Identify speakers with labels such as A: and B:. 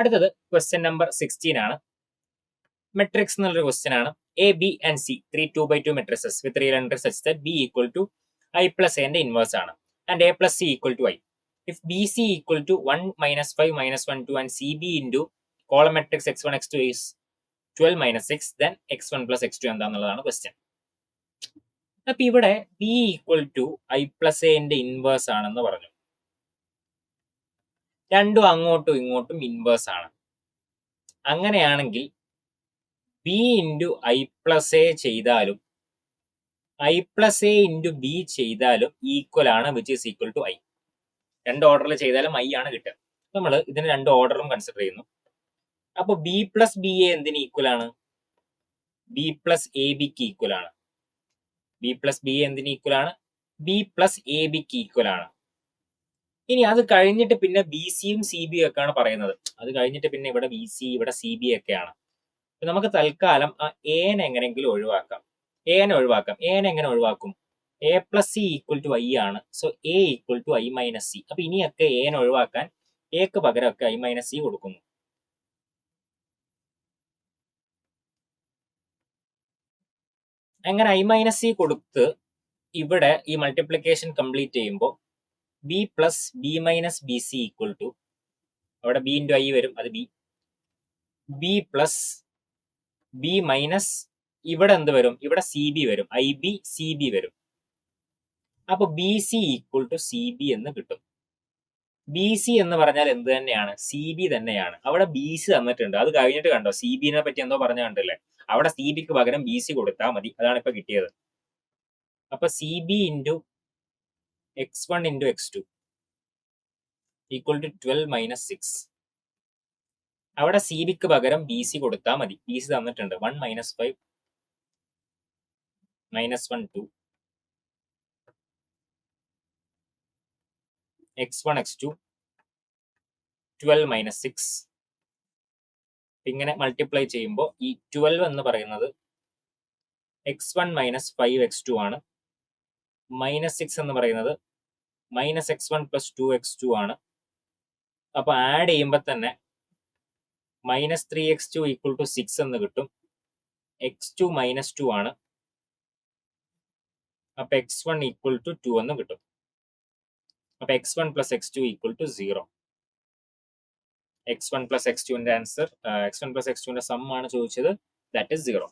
A: അടുത്തത് question number 16 ആണ്. Matrix എന്നുള്ളൊരു ക്വസ്റ്റ്യൻ ആണ്. A B and C 3 2x2 matrices with real entry such that B equal to I plus എന്റെ inverse ആണ് and A plus C equal to I. If B C equal to 1 - 5 - 1 2 and C B into column matrix x1 x2 is 12 - 6 then x1 plus x2 എന്താന്നുള്ളതാണ് question. അപ്പൊ ഇവിടെ B equal to I plus എന്റെ inverse ആണെന്ന് പറഞ്ഞു. രണ്ടും അങ്ങോട്ടും ഇങ്ങോട്ടും inverse ആണ്. അങ്ങനെയാണെങ്കിൽ B into I plus A ചെയ്താലും I plus A into B ചെയ്താലും ഈക്വൽ ആണ്, which is equal to I. രണ്ട് ഓർഡറിൽ ചെയ്താലും ഐ ആണ് കിട്ടുക. നമ്മൾ ഇതിന് രണ്ട് ഓർഡറും കൺസിഡർ ചെയ്യുന്നു. അപ്പൊ ബി പ്ലസ് ബി എ എന്തിന് ഈക്വൽ ആണ്? ബി പ്ലസ് എ ബിക്ക് ഈക്വൽ ആണ്. ബി പ്ലസ് ബി എ എന്തിന് ഈക്വൽ ആണ്? ബി പ്ലസ് എ ബിക്ക് ഈക്വൽ ആണ്. ഇനി അത് കഴിഞ്ഞിട്ട് പിന്നെ ബി സിയും സി ബി ഒക്കെയാണ് പറയുന്നത്. അത് കഴിഞ്ഞിട്ട് പിന്നെ ഇവിടെ ബി സി, ഇവിടെ സി ബി ഒക്കെയാണ്. നമുക്ക് തൽക്കാലം ആ എനെ എങ്ങനെയെങ്കിലും ഒഴിവാക്കാം. എനെ എങ്ങനെ ഒഴിവാക്കും? A plus C equal to I ആണ്. So A equal to I minus C. അപ്പൊ ഇനിയൊക്കെ എനെ ഒഴിവാക്കാൻ എക്ക് പകരമൊക്കെ ഐ മൈനസ് സി കൊടുക്കുന്നു. അങ്ങനെ ഐ മൈനസ് സി കൊടുത്ത് ഇവിടെ ഈ മൾട്ടിപ്ലിക്കേഷൻ കംപ്ലീറ്റ് ചെയ്യുമ്പോൾ B plus B minus B C equal to, അവിടെ ബി ഇൻറ്റു ഐ വരും, അത് ബി പ്ലസ് ബി മൈനസ് ഇവിടെ എന്ത് വരും? ഇവിടെ സി ബി വരും, ഐ ബി സി ബി വരും. അപ്പൊ B C equal to C B എന്ന് കിട്ടും. ബി സി എന്ന് പറഞ്ഞാൽ എന്ത് തന്നെയാണ്? സി ബി തന്നെയാണ്. അവിടെ ബി സി തന്നിട്ടുണ്ട്. അത് കഴിഞ്ഞിട്ട് കണ്ടോ സി ബിനെ പറ്റി എന്തോ പറഞ്ഞ കണ്ടല്ലേ? അവിടെ സി ബിക്ക് പകരം ബി സി കൊടുത്താൽ മതി. അതാണ് ഇപ്പൊ കിട്ടിയത്. അപ്പൊ C B into x1 into x2 equal to 12 - 6. അവിടെ സി ബിക്ക് പകരം ബി സി കൊടുത്താൽ മതി. ബി സി തന്നിട്ടുണ്ട്. 1 - 5 - 1 2 x1 x2 12 - 6. ഇങ്ങനെ മൾട്ടിപ്ലൈ ചെയ്യുമ്പോൾ ഈ 12 എന്ന് പറയുന്നത് x1 - 5 x2 ആണ്. -6 എന്ന് പറയുന്നത് -x1 + 2x2 ആണ്. അപ്പൊ ആഡ് ചെയ്യുമ്പോൾ തന്നെ -3x2 ഈക്വൽ ടു 6 എന്ന് കിട്ടും. x2 - 2 ആണ്. അപ്പൊ x1 ഈക്വൽ ടു 2 എന്ന് കിട്ടും. അപ്പൊ x1 + x2 equal to 0. x1 + x2ന്റെ ആൻസർ, x1 + x2ന്റെ സം ആണ് ചോദിച്ചത്. That is 0.